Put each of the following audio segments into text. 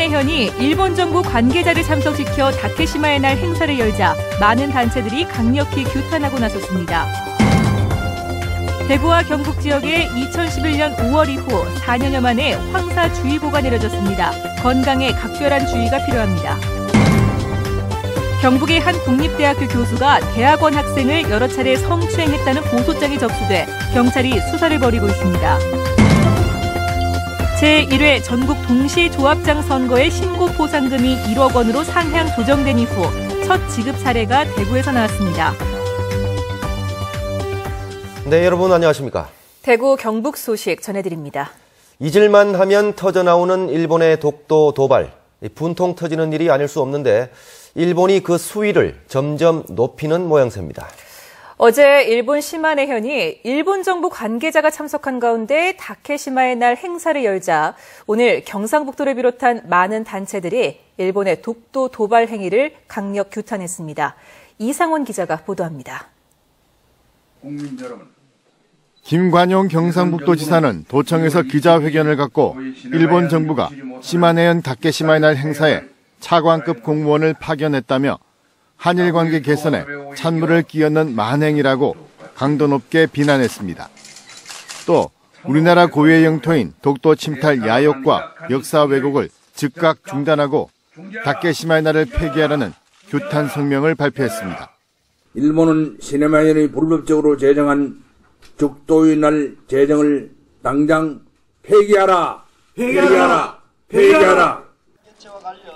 시마네현이 일본 정부 관계자를 참석시켜 다케시마의 날 행사를 열자 많은 단체들이 강력히 규탄하고 나섰습니다. 대구와 경북 지역에 2011년 5월 이후 4년여 만에 황사주의보가 내려졌습니다. 건강에 각별한 주의가 필요합니다. 경북의 한 국립대학교 교수가 대학원 학생을 여러 차례 성추행했다는 고소장이 접수돼 경찰이 수사를 벌이고 있습니다. 제1회 전국 동시조합장 선거의 신고 포상금이 1억 원으로 상향 조정된 이후 첫 지급 사례가 대구에서 나왔습니다. 네, 여러분 안녕하십니까? 대구 경북 소식 전해드립니다. 잊을만 하면 터져나오는 일본의 독도 도발. 분통 터지는 일이 아닐 수 없는데 일본이 그 수위를 점점 높이는 모양새입니다. 어제 일본 시마네현이 일본 정부 관계자가 참석한 가운데 다케시마의 날 행사를 열자 오늘 경상북도를 비롯한 많은 단체들이 일본의 독도 도발 행위를 강력 규탄했습니다. 이상원 기자가 보도합니다. 국민 여러분. 김관용 경상북도지사는 도청에서 기자회견을 갖고 일본 정부가 시마네현 다케시마의 날 행사에 차관급 공무원을 파견했다며 한일 관계 개선에 찬물을 끼얹는 만행이라고 강도 높게 비난했습니다. 또 우리나라 고유의 영토인 독도 침탈 야욕과 역사 왜곡을 즉각 중단하고 다케시마의 날을 폐기하라는 규탄 성명을 발표했습니다. 일본은 시마네현이 불법적으로 제정한 독도의 날 제정을 당장 폐기하라! 폐기하라! 폐기하라!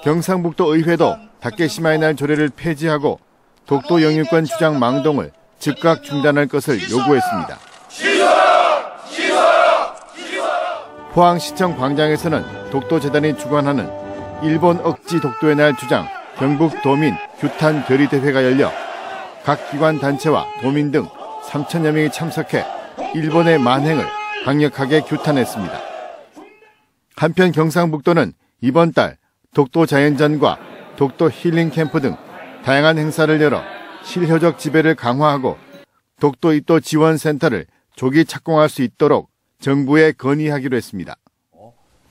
경상북도 의회도 다케시마의 날 조례를 폐지하고 독도 영유권 주장 망동을 즉각 중단할 것을 요구했습니다. 포항시청 광장에서는 독도재단이 주관하는 일본 억지 독도의 날 주장 경북도민 규탄 결의대회가 열려 각 기관 단체와 도민 등 3천여 명이 참석해 일본의 만행을 강력하게 규탄했습니다. 한편 경상북도는 이번 달 독도 자연전과 독도 힐링 캠프 등 다양한 행사를 열어 실효적 지배를 강화하고 독도 입도 지원센터를 조기 착공할 수 있도록 정부에 건의하기로 했습니다.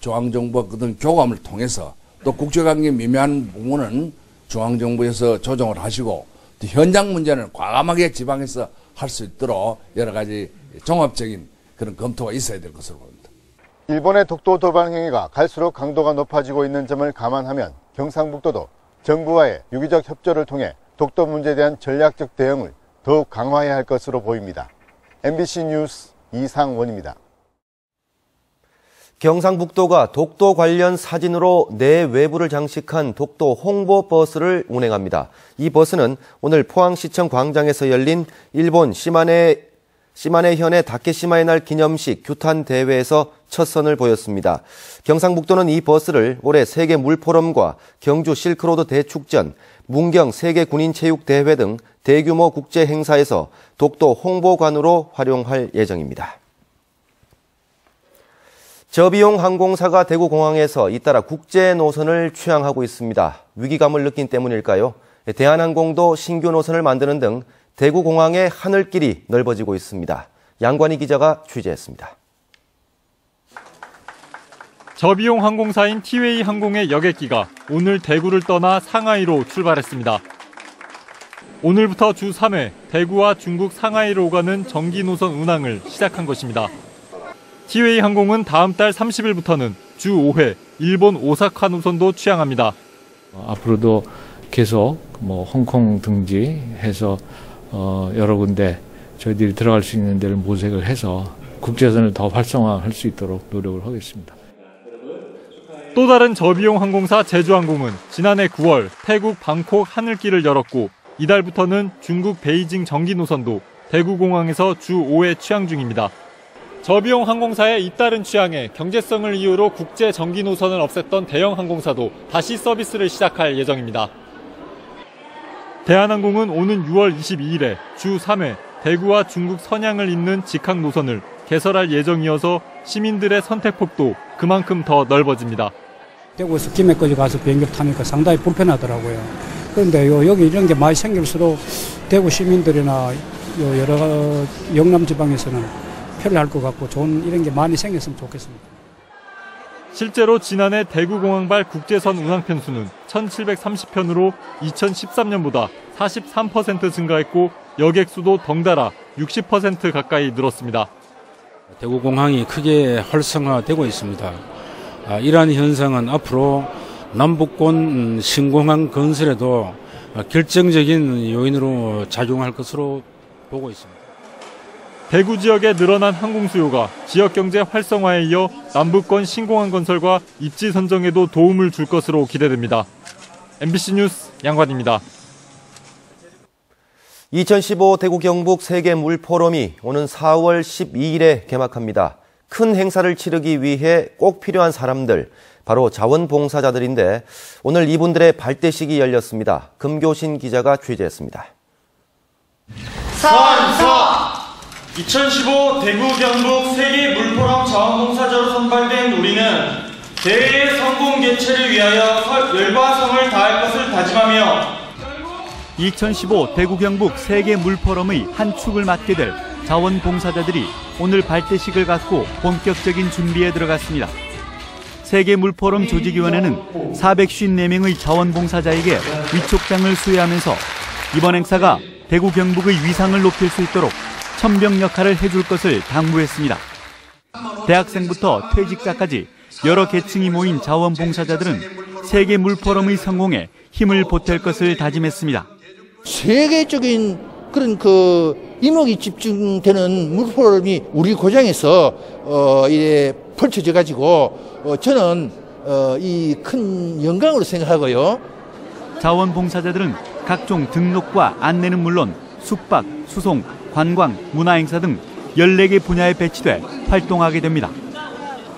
중앙정부와 그런 교감을 통해서 또 국제관계 미묘한 부분은 중앙정부에서 조정을 하시고 또 현장 문제는 과감하게 지방에서 할 수 있도록 여러 가지 종합적인 그런 검토가 있어야 될 것으로 봅니다. 일본의 독도 도발 행위가 갈수록 강도가 높아지고 있는 점을 감안하면 경상북도도 정부와의 유기적 협조를 통해 독도 문제에 대한 전략적 대응을 더욱 강화해야 할 것으로 보입니다. MBC 뉴스 이상원입니다. 경상북도가 독도 관련 사진으로 내외부를 장식한 독도 홍보 버스를 운행합니다. 이 버스는 오늘 포항시청 광장에서 열린 일본 시마네현의 다케시마의 날 기념식 규탄 대회에서 첫 선을 보였습니다. 경상북도는 이 버스를 올해 세계 물포럼과 경주 실크로드 대축전, 문경 세계 군인 체육 대회 등 대규모 국제 행사에서 독도 홍보관으로 활용할 예정입니다. 저비용 항공사가 대구공항에서 잇따라 국제 노선을 취항하고 있습니다. 위기감을 느낀 때문일까요? 대한항공도 신규 노선을 만드는 등 대구공항의 하늘길이 넓어지고 있습니다. 양관희 기자가 취재했습니다. 저비용 항공사인 티웨이 항공의 여객기가 오늘 대구를 떠나 상하이로 출발했습니다. 오늘부터 주 3회 대구와 중국 상하이로 오가는 정기 노선 운항을 시작한 것입니다. 티웨이 항공은 다음 달 30일부터는 주 5회 일본 오사카 노선도 취항합니다. 앞으로도 계속 홍콩 등지해서 여러 군데 저희들이 들어갈 수 있는 데를 모색을 해서 국제선을 더 활성화할 수 있도록 노력을 하겠습니다. 또 다른 저비용 항공사 제주항공은 지난해 9월 태국 방콕 하늘길을 열었고 이달부터는 중국 베이징 정기 노선도 대구공항에서 주 5회 취항 중입니다. 저비용 항공사의 잇따른 취항에 경제성을 이유로 국제 정기 노선을 없앴던 대형 항공사도 다시 서비스를 시작할 예정입니다. 대한항공은 오는 6월 22일에 주 3회 대구와 중국 선양을 잇는 직항 노선을 개설할 예정이어서 시민들의 선택폭도 그만큼 더 넓어집니다. 대구에서 김해까지 가서 비행기 타니까 상당히 불편하더라고요. 그런데 여기 이런 게 많이 생길수록 대구 시민들이나 여러 영남 지방에서는 편리할 것 같고 좋은 이런 게 많이 생겼으면 좋겠습니다. 실제로 지난해 대구공항발 국제선 운항 편수는 1,730편으로 2013년보다 43% 증가했고 여객 수도 덩달아 60% 가까이 늘었습니다. 대구공항이 크게 활성화되고 있습니다. 이러한 현상은 앞으로 남북권 신공항 건설에도 결정적인 요인으로 작용할 것으로 보고 있습니다. 대구 지역에 늘어난 항공 수요가 지역 경제 활성화에 이어 남북권 신공항 건설과 입지 선정에도 도움을 줄 것으로 기대됩니다. MBC 뉴스 양관입니다. 2015 대구 경북 세계 물 포럼이 오는 4월 12일에 개막합니다. 큰 행사를 치르기 위해 꼭 필요한 사람들, 바로 자원봉사자들인데 오늘 이분들의 발대식이 열렸습니다. 금교신 기자가 취재했습니다. 2015 대구 경북 세계 물포럼 자원봉사자로 선발된 우리는 대회의 성공 개최를 위하여 열과 성을 다할 것을 다짐하며 2015 대구 경북 세계 물포럼의 한 축을 맡게 될 자원봉사자들이 오늘 발대식을 갖고 본격적인 준비에 들어갔습니다. 세계 물포럼 조직위원회는 454명의 자원봉사자에게 위촉장을 수여하면서 이번 행사가 대구 경북의 위상을 높일 수 있도록 천병 역할을 해줄 것을 당부했습니다. 대학생부터 퇴직자까지 여러 계층이 모인 자원봉사자들은 세계 물포럼의 성공에 힘을 보탤 것을 다짐했습니다. 세계적인 그런 이목이 집중되는 물포럼이 우리 고장에서 이래 펼쳐져 가지고 저는 이 큰 영광으로 생각하고요. 자원봉사자들은 각종 등록과 안내는 물론 숙박, 수송, 관광, 문화행사 등 14개 분야에 배치돼 활동하게 됩니다.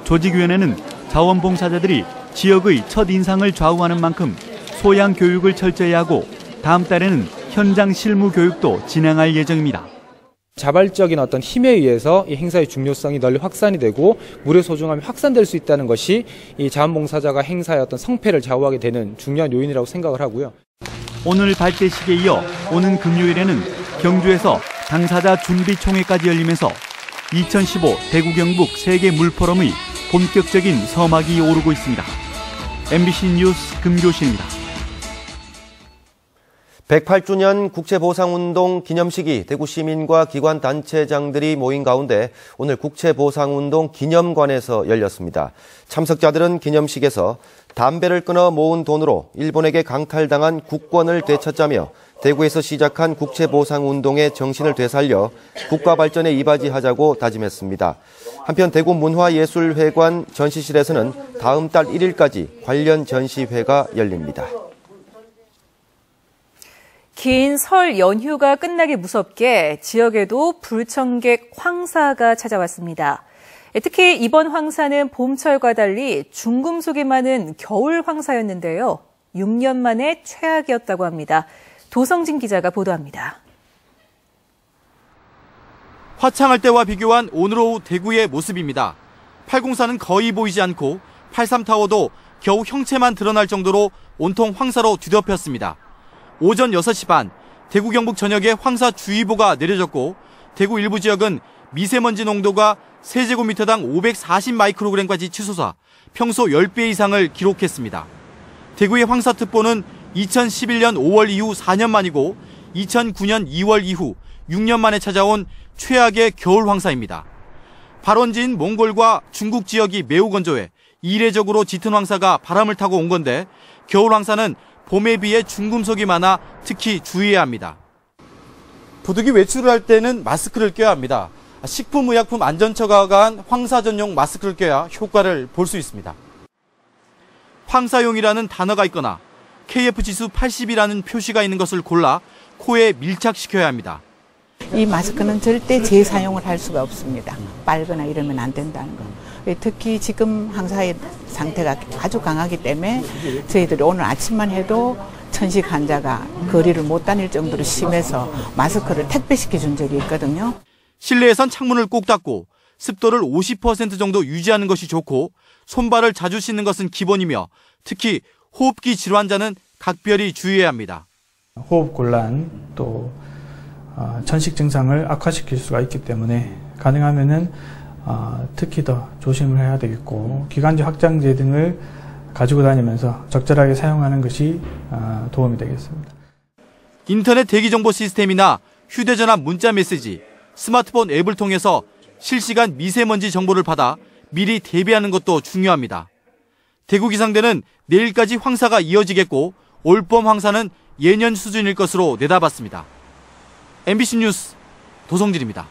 조직위원회는 자원봉사자들이 지역의 첫 인상을 좌우하는 만큼 소양 교육을 철저히 하고 다음 달에는 현장 실무 교육도 진행할 예정입니다. 자발적인 어떤 힘에 의해서 이 행사의 중요성이 널리 확산이 되고 물의 소중함이 확산될 수 있다는 것이 이 자원봉사자가 행사의 어떤 성패를 좌우하게 되는 중요한 요인이라고 생각을 하고요. 오늘 발대식에 이어 오는 금요일에는 경주에서 당사자 준비총회까지 열리면서 2015 대구 경북 세계 물포럼의 본격적인 서막이 오르고 있습니다. MBC 뉴스 금교신입니다. 108주년 국채보상운동 기념식이 대구 시민과 기관 단체장들이 모인 가운데 오늘 국채보상운동 기념관에서 열렸습니다. 참석자들은 기념식에서 담배를 끊어 모은 돈으로 일본에게 강탈당한 국권을 되찾자며 대구에서 시작한 국채보상운동의 정신을 되살려 국가 발전에 이바지하자고 다짐했습니다. 한편 대구문화예술회관 전시실에서는 다음 달 1일까지 관련 전시회가 열립니다. 긴 설 연휴가 끝나기 무섭게 지역에도 불청객 황사가 찾아왔습니다. 특히 이번 황사는 봄철과 달리 중금속이 많은 겨울 황사였는데요. 6년 만에 최악이었다고 합니다. 도성진 기자가 보도합니다. 화창할 때와 비교한 오늘 오후 대구의 모습입니다. 804는 거의 보이지 않고 83타워도 겨우 형체만 드러날 정도로 온통 황사로 뒤덮였습니다. 오전 6시 반 대구 경북 전역에 황사주의보가 내려졌고 대구 일부 지역은 미세먼지 농도가 세제곱미터당 540 마이크로그램까지 치솟아 평소 10배 이상을 기록했습니다. 대구의 황사특보는 2011년 5월 이후 4년 만이고 2009년 2월 이후 6년 만에 찾아온 최악의 겨울 황사입니다. 발원지인 몽골과 중국 지역이 매우 건조해 이례적으로 짙은 황사가 바람을 타고 온 건데 겨울 황사는 봄에 비해 중금속이 많아 특히 주의해야 합니다. 부득이 외출을 할 때는 마스크를 껴야 합니다. 식품의약품안전처가 간 황사 전용 마스크를 껴야 효과를 볼 수 있습니다. 황사용이라는 단어가 있거나 KF지수 80이라는 표시가 있는 것을 골라 코에 밀착시켜야 합니다. 이 마스크는 절대 재사용을 할 수가 없습니다. 빨거나 이러면 안 된다는 거. 특히 지금 황사의 상태가 아주 강하기 때문에 저희들이 오늘 아침만 해도 천식 환자가 거리를 못 다닐 정도로 심해서 마스크를 택배시켜 준 적이 있거든요. 실내에선 창문을 꼭 닫고 습도를 50% 정도 유지하는 것이 좋고 손발을 자주 씻는 것은 기본이며 특히 호흡기 질환자는 각별히 주의해야 합니다. 호흡곤란 또 전식 증상을 악화시킬 수가 있기 때문에 가능하면은 특히 더 조심을 해야 되겠고 기관지 확장제 등을 가지고 다니면서 적절하게 사용하는 것이 도움이 되겠습니다. 인터넷 대기정보 시스템이나 휴대전화 문자 메시지, 스마트폰 앱을 통해서 실시간 미세먼지 정보를 받아 미리 대비하는 것도 중요합니다. 대구기상대는 내일까지 황사가 이어지겠고 올봄 황사는 예년 수준일 것으로 내다봤습니다. MBC 뉴스 도성진입니다.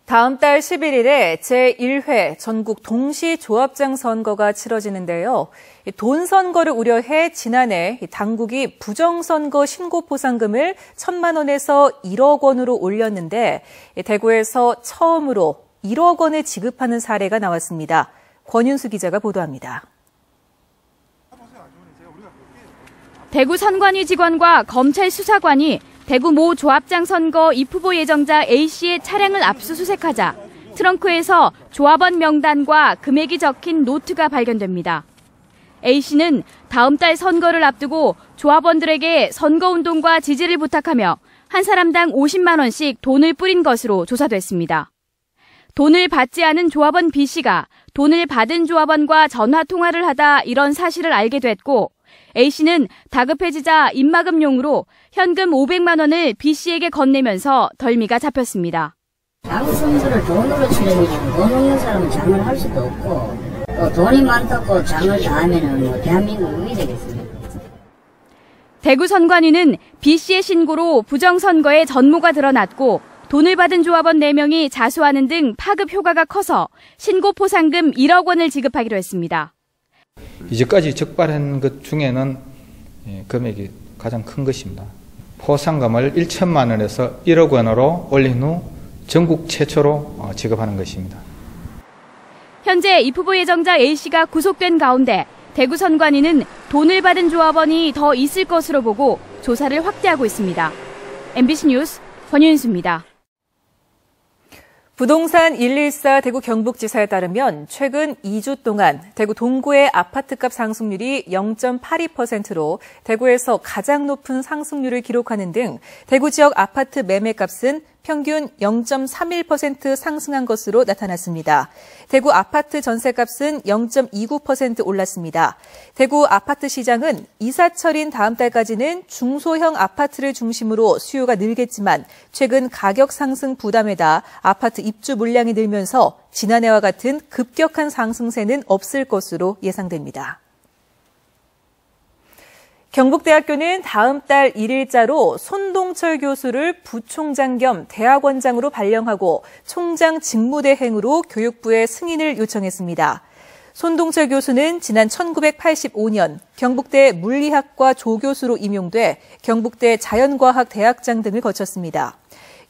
다음 달 11일에 제1회 전국 동시조합장 선거가 치러지는데요. 돈 선거를 우려해 지난해 당국이 부정선거 신고 포상금을 1,000만 원에서 1억 원으로 올렸는데 대구에서 처음으로 1억 원을 지급하는 사례가 나왔습니다. 권윤수 기자가 보도합니다. 대구 선관위 직원과 검찰 수사관이 대구 모 조합장 선거 입후보 예정자 A씨의 차량을 압수수색하자 트렁크에서 조합원 명단과 금액이 적힌 노트가 발견됩니다. A씨는 다음 달 선거를 앞두고 조합원들에게 선거운동과 지지를 부탁하며 한 사람당 50만 원씩 돈을 뿌린 것으로 조사됐습니다. 돈을 받지 않은 조합원 B씨가 돈을 받은 조합원과 전화통화를 하다 이런 사실을 알게 됐고 A씨는 다급해지자 입막음용으로 현금 500만 원을 B씨에게 건네면서 덜미가 잡혔습니다. 장 선수를 돈으로 치르면 돈 없는 사람은 장을 할 수도 없고 또 돈이 많다고 장을 다 하면 대한민국 의미 되겠습니다. 대구 선관위는 B씨의 신고로 부정선거에 전모가 드러났고 돈을 받은 조합원 4명이 자수하는 등 파급 효과가 커서 신고 포상금 1억 원을 지급하기로 했습니다. 이제까지 적발한 것 중에는 금액이 가장 큰 것입니다. 포상금을 1천만 원에서 1억 원으로 올린 후 전국 최초로 지급하는 것입니다. 현재 입후보 예정자 A씨가 구속된 가운데 대구 선관위는 돈을 받은 조합원이 더 있을 것으로 보고 조사를 확대하고 있습니다. MBC 뉴스 권윤수입니다. 부동산 114 대구 경북지사에 따르면 최근 2주 동안 대구 동구의 아파트값 상승률이 0.82%로 대구에서 가장 높은 상승률을 기록하는 등 대구 지역 아파트 매매값은 평균 0.31% 상승한 것으로 나타났습니다. 대구 아파트 전세값은 0.29% 올랐습니다. 대구 아파트 시장은 이사철인 다음 달까지는 중소형 아파트를 중심으로 수요가 늘겠지만 최근 가격 상승 부담에다 아파트 입주 물량이 늘면서 지난해와 같은 급격한 상승세는 없을 것으로 예상됩니다. 경북대학교는 다음 달 1일자로 손동철 교수를 부총장 겸 대학원장으로 발령하고 총장 직무대행으로 교육부에 승인을 요청했습니다. 손동철 교수는 지난 1985년 경북대 물리학과 조교수로 임용돼 경북대 자연과학 대학장 등을 거쳤습니다.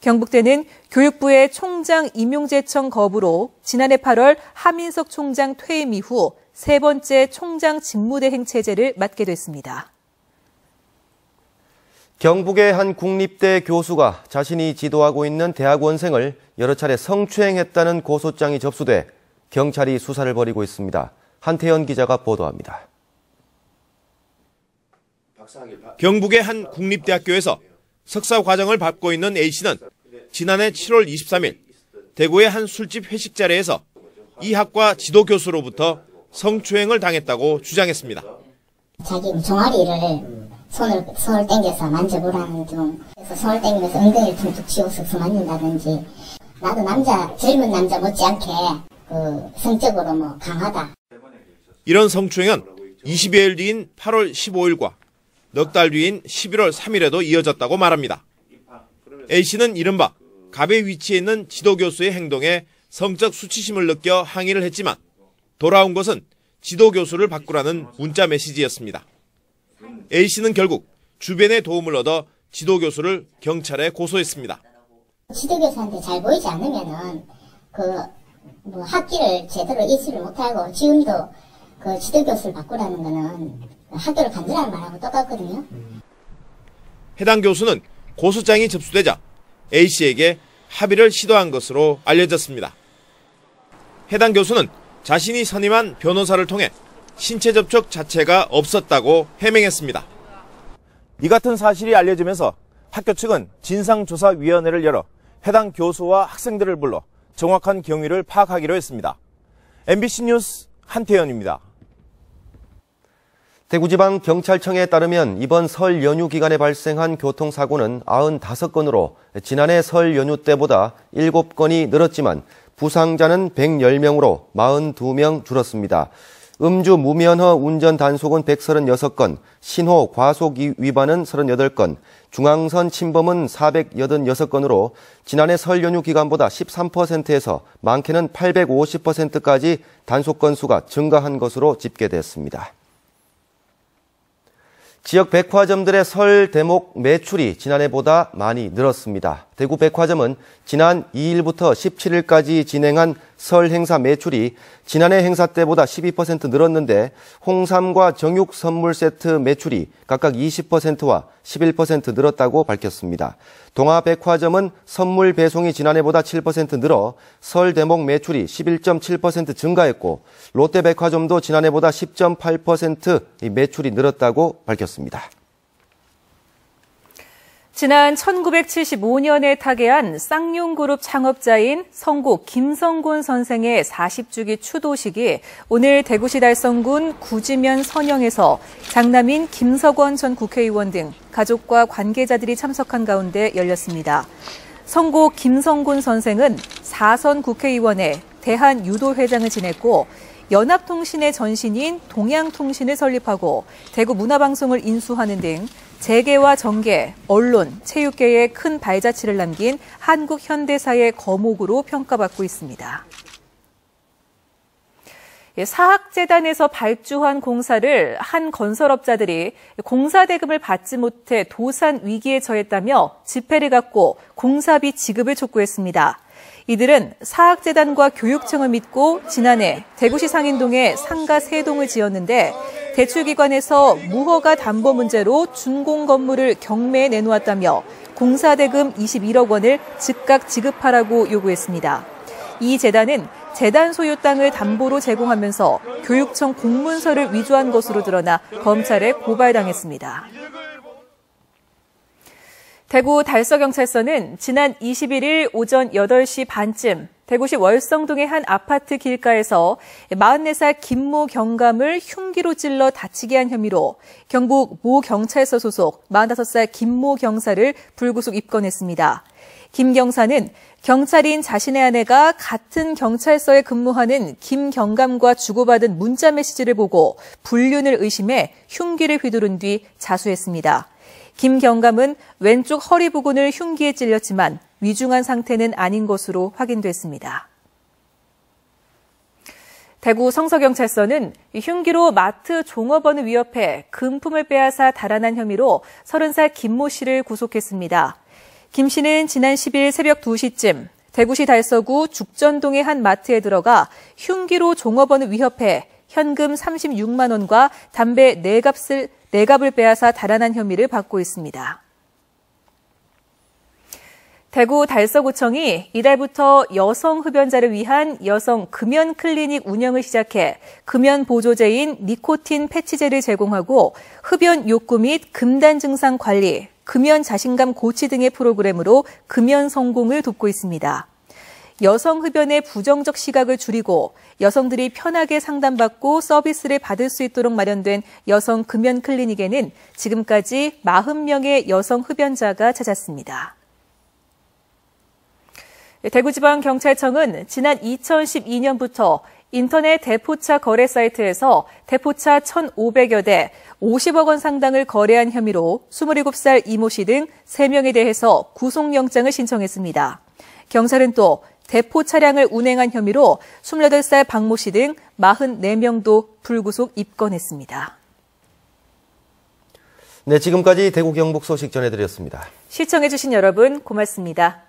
경북대는 교육부의 총장 임용 제청 거부로 지난해 8월 하민석 총장 퇴임 이후 세 번째 총장 직무대행 체제를 맡게 됐습니다. 경북의 한 국립대 교수가 자신이 지도하고 있는 대학원생을 여러 차례 성추행했다는 고소장이 접수돼 경찰이 수사를 벌이고 있습니다. 한태현 기자가 보도합니다. 경북의 한 국립대학교에서 석사 과정을 밟고 있는 A씨는 지난해 7월 23일 대구의 한 술집 회식 자리에서 이 학과 지도교수로부터 성추행을 당했다고 주장했습니다. 자기 종아리를 손을 땡겨서 만져보라는 등 그래서 손을 땡기면서 엉덩이를 툭툭 치워서 만진다든지 나도 젊은 남자 못지않게 성적으로 강하다. 이런 성추행은 20여일 뒤인 8월 15일과 넉 달 뒤인 11월 3일에도 이어졌다고 말합니다. A씨는 이른바 갑의 위치에 있는 지도교수의 행동에 성적 수치심을 느껴 항의를 했지만 돌아온 것은 지도교수를 바꾸라는 문자 메시지였습니다. A씨는 결국 주변의 도움을 얻어 지도교수를 경찰에 고소했습니다. 지도교수한테 잘 보이지 않으면은 학기를 제대로 이수를 못하고 지금도 지도교수를 바꾸라는 거는 학교를 간두라는 말하고 똑같거든요. 해당 교수는 고소장이 접수되자 A씨에게 합의를 시도한 것으로 알려졌습니다. 해당 교수는 자신이 선임한 변호사를 통해 신체 접촉 자체가 없었다고 해명했습니다. 이 같은 사실이 알려지면서 학교 측은 진상조사위원회를 열어 해당 교수와 학생들을 불러 정확한 경위를 파악하기로 했습니다. MBC 뉴스 한태현입니다. 대구지방경찰청에 따르면 이번 설 연휴 기간에 발생한 교통사고는 95건으로 지난해 설 연휴 때보다 7건이 늘었지만 부상자는 110명으로 42명 줄었습니다. 음주 무면허 운전 단속은 136건, 신호 과속 위반은 38건, 중앙선 침범은 486건으로 지난해 설 연휴 기간보다 13%에서 많게는 850%까지 단속 건수가 증가한 것으로 집계됐습니다. 지역 백화점들의 설 대목 매출이 지난해보다 많이 늘었습니다. 대구 백화점은 지난 2일부터 17일까지 진행한 설 행사 매출이 지난해 행사 때보다 12% 늘었는데 홍삼과 정육 선물 세트 매출이 각각 20%와 11% 늘었다고 밝혔습니다. 동아백화점은 선물 배송이 지난해보다 7% 늘어 설 대목 매출이 11.7% 증가했고 롯데백화점도 지난해보다 10.8% 매출이 늘었다고 밝혔습니다. 지난 1975년에 타계한 쌍용그룹 창업자인 성고 김성곤 선생의 40주기 추도식이 오늘 대구시 달성군 구지면 선영에서 장남인 김석원 전 국회의원 등 가족과 관계자들이 참석한 가운데 열렸습니다. 성고 김성곤 선생은 4선 국회의원의 대한유도회장을 지냈고 연합통신의 전신인 동양통신을 설립하고 대구 문화방송을 인수하는 등 재계와 정계, 언론, 체육계에 큰 발자취를 남긴 한국 현대사의 거목으로 평가받고 있습니다. 사학재단에서 발주한 공사를 한 건설업자들이 공사 대금을 받지 못해 도산 위기에 처했다며 집회를 갖고 공사비 지급을 촉구했습니다. 이들은 사학재단과 교육청을 믿고 지난해 대구시 상인동에 상가 3동을 지었는데 대출기관에서 무허가 담보 문제로 준공 건물을 경매에 내놓았다며 공사대금 21억 원을 즉각 지급하라고 요구했습니다. 이 재단은 재단 소유 땅을 담보로 제공하면서 교육청 공문서를 위조한 것으로 드러나 검찰에 고발당했습니다. 대구 달서경찰서는 지난 21일 오전 8시 반쯤 대구시 월성동의 한 아파트 길가에서 44살 김모 경감을 흉기로 찔러 다치게 한 혐의로 경북 모 경찰서 소속 45살 김모 경사를 불구속 입건했습니다. 김 경사는 경찰인 자신의 아내가 같은 경찰서에 근무하는 김 경감과 주고받은 문자 메시지를 보고 불륜을 의심해 흉기를 휘두른 뒤 자수했습니다. 김 경감은 왼쪽 허리 부근을 흉기에 찔렸지만 위중한 상태는 아닌 것으로 확인됐습니다. 대구 성서경찰서는 흉기로 마트 종업원을 위협해 금품을 빼앗아 달아난 혐의로 30살 김모 씨를 구속했습니다. 김 씨는 지난 10일 새벽 2시쯤 대구시 달서구 죽전동의 한 마트에 들어가 흉기로 종업원을 위협해 현금 36만 원과 담배 4갑을 빼앗아 달아난 혐의를 받고 있습니다. 대구 달서구청이 이달부터 여성 흡연자를 위한 여성 금연 클리닉 운영을 시작해 금연 보조제인 니코틴 패치제를 제공하고 흡연 욕구 및 금단 증상 관리, 금연 자신감 고치 등의 프로그램으로 금연 성공을 돕고 있습니다. 여성 흡연의 부정적 시각을 줄이고 여성들이 편하게 상담받고 서비스를 받을 수 있도록 마련된 여성 금연 클리닉에는 지금까지 40명의 여성 흡연자가 찾았습니다. 대구지방경찰청은 지난 2012년부터 인터넷 대포차 거래 사이트에서 대포차 1,500여 대 50억 원 상당을 거래한 혐의로 27살 이모 씨 등 3명에 대해서 구속영장을 신청했습니다. 경찰은 또 대포 차량을 운행한 혐의로 28살 박모 씨 등 44명도 불구속 입건했습니다. 네, 지금까지 대구 경북 소식 전해드렸습니다. 시청해주신 여러분 고맙습니다.